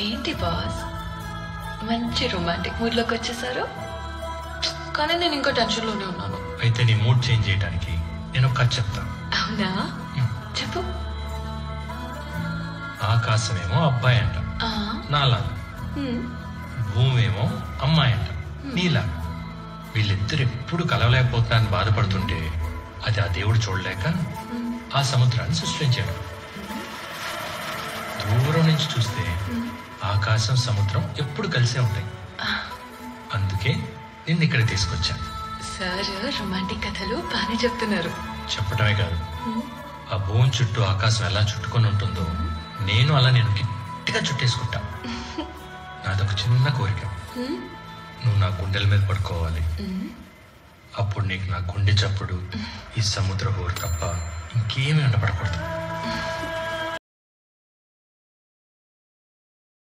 ఏంటి బాస్, మంచి రొమాంటిక్ మూడ్లోకి వచ్చేసారు. కానీ నేను ఇంకా టెన్షన్లోనే ఉన్నాను. అయితే నీ మూడ్ చేంజ్ చేయడానికి నేను ఒక కథ చెప్తా. అవునా, చెప్పు. ఆకాశమేమో అబ్బాయి అంట నాలాగా, భూమి ఏమో అమ్మాయి అంట నీలాగా. వీళ్ళిద్దరు ఎప్పుడు కలవలేకపోతున్నారని బాధపడుతుంటే అది ఆ దేవుడు చూడలేక ఆ సముద్రాన్ని సృష్టించాడు. దూరం నుంచి చూస్తే ఆకాశం సముద్రం ఎప్పుడు కలిసే ఉంటాయి. అందుకే నిన్ను ఇక్కడ తీసుకొచ్చాను. సార్ రొమాంటిక్ కథలు బాగానే చెప్తున్నారు. చెప్పడమే కాదు, ఆ భూమి చుట్టూ ఆకాశం ఎలా చుట్టుకొని ఉంటుందో నేను అలా నేను గట్టిగా చుట్టేసుకుంటా. నాదొక చిన్న కోరిక, నువ్వు నా గుండెల మీద పడుకోవాలి. అప్పుడు నీకు నా గుండె చప్పుడు, ఈ సముద్ర హోరు తప్ప ఇంకేమీ ఉండపడకూడదు.